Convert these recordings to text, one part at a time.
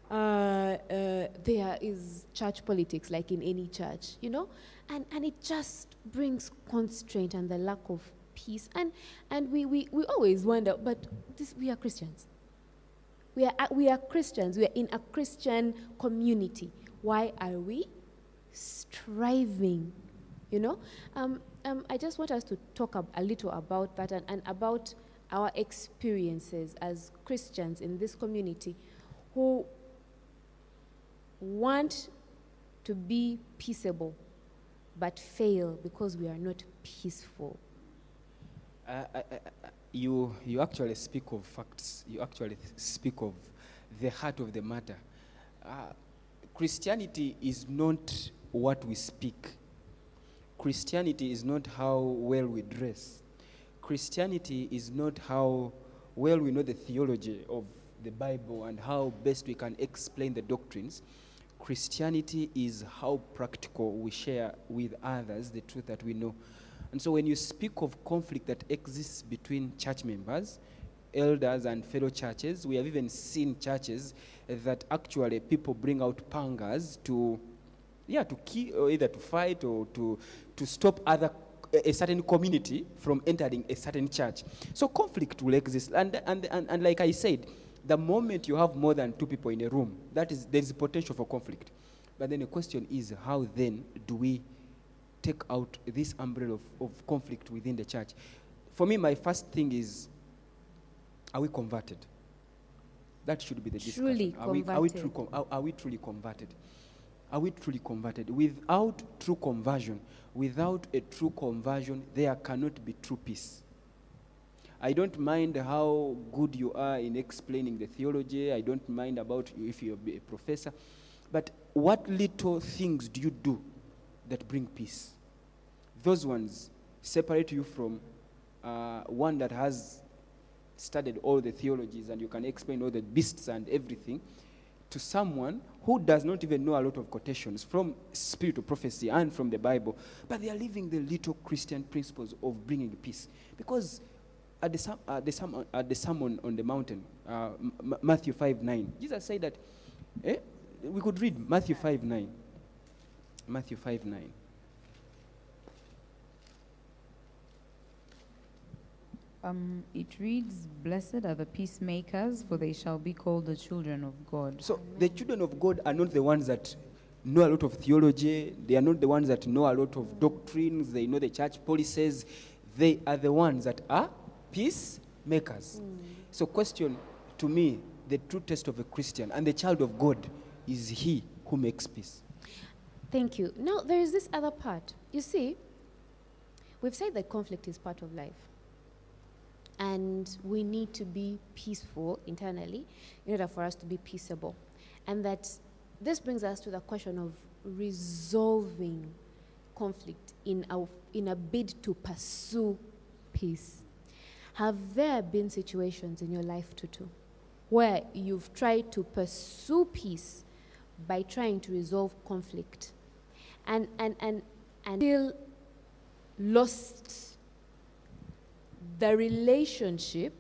there is church politics, like in any church, and it just brings constraint and the lack of peace. And we always wonder, but we are Christians. We are Christians. We are in a Christian community. Why are we striving? I just want us to talk a little about that and about our experiences as Christians in this community who want to be peaceable but fail because we are not peaceful. You actually speak of facts. You actually speak of the heart of the matter. Christianity is not what we speak. Christianity is not how well we dress. Christianity is not how well we know the theology of the Bible and how best we can explain the doctrines. Christianity is how practical we share with others the truth that we know. And so when you speak of conflict that exists between church members, elders and fellow churches, we have even seen churches that actually people bring out pangas to kill, or either to fight or to stop a certain community from entering a certain church. So conflict will exist. And like I said, the moment you have more than two people in a room, there is potential for conflict. But then the question is, how then do we take out this umbrella of conflict within the church? For me, my first thing is, are we converted? That should be the discussion. Are we truly converted? Are we truly converted? Without true conversion, there cannot be true peace. I don't mind how good you are in explaining the theology. I don't mind about you if you're a professor. But what little things do you do that bring peace? Those ones separate you from one that has studied all the theologies and you can explain all the beasts and everything, to someone who does not even know a lot of quotations from spiritual prophecy and from the Bible, but they are living the little Christian principles of bringing peace. Because at the Sermon on the Mountain, Matthew 5:9, Jesus said that, we could read Matthew 5:9. Matthew 5:9. It reads, "Blessed are the peacemakers, for they shall be called the children of God." So the children of God are not the ones that know a lot of theology. They are not the ones that know a lot of doctrines. They know the church policies. They are the ones that are peacemakers. So question to me, the true test of a Christian and the child of God is he who makes peace. Thank you. Now, there is this other part. You see, we've said that conflict is part of life. And we need to be peaceful internally in order for us to be peaceable. And that this brings us to the question of resolving conflict in a bid to pursue peace. Have there been situations in your life, Tutu, where you've tried to pursue peace by trying to resolve conflict and still lost the relationship,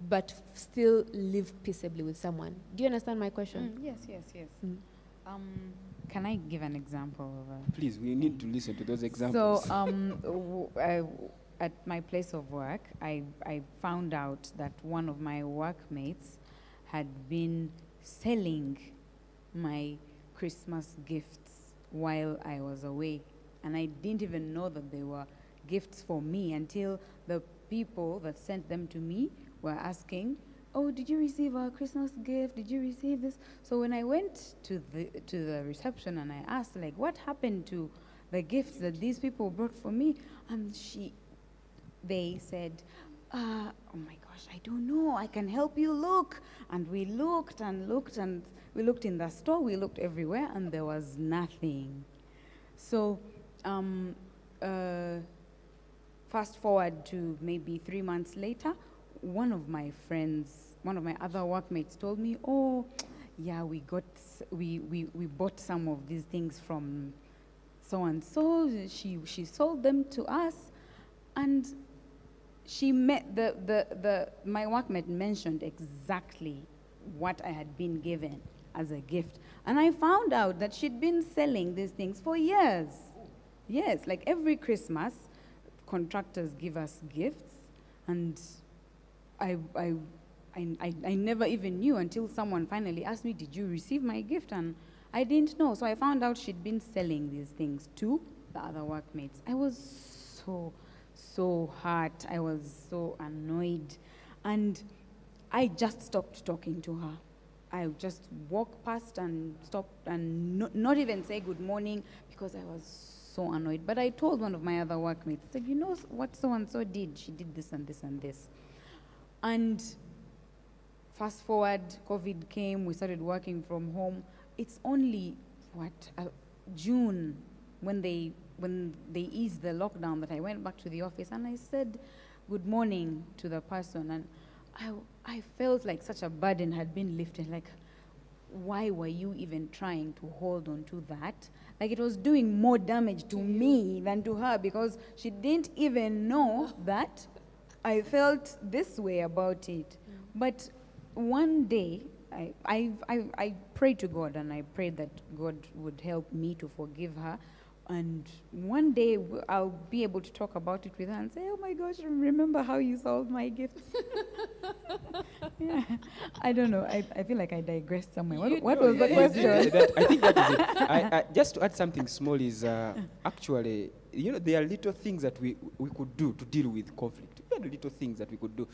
but still live peaceably with someone? Do you understand my question? Yes. Can I give an example of Please, we need to listen to those examples. So, at my place of work, I found out that one of my workmates had been selling my Christmas gifts while I was away. And I didn't even know that they were gifts for me until the people that sent them to me were asking, "Oh, did you receive our Christmas gift? Did you receive this?" So when I went to the reception and I asked, like, what happened to the gifts that these people brought for me? And they said, "Oh my gosh, I don't know. I can help you look." And we looked and looked and we looked in the store, we looked everywhere, and there was nothing. So, fast forward to maybe 3 months later, one of my other workmates told me, "Oh, yeah, we bought some of these things from so and so. She sold them to us." And she my workmate mentioned exactly what I had been given as a gift. And I found out that she'd been selling these things for years. Yes, like every Christmas, contractors give us gifts, and I never even knew until someone finally asked me, "Did you receive my gift?" And I didn't know. So I found out she'd been selling these things to the other workmates. I was so hurt. I was so annoyed. And I just stopped talking to her. I just walked past and stopped and not even say good morning because I was so annoyed. But I told one of my other workmates, I said, "You know what so-and-so did? She did this and this and this." And fast forward, COVID came, we started working from home. It's only, June, when they eased the lockdown, that I went back to the office and I said good morning to the person, and I felt like such a burden had been lifted. Like, why were you even trying to hold on to that? Like, it was doing more damage to me than to her, because she didn't even know that I felt this way about it. But one day, I prayed to God, and I prayed that God would help me to forgive her. And one day I'll be able to talk about it with her and say, "Oh my gosh, remember how you sold my gifts?" Yeah. I don't know. I feel like I digressed somewhere. What was the question? I think that is it. Just to add something small is actually, there are little things that we could do to deal with conflict. Very little things that we could do.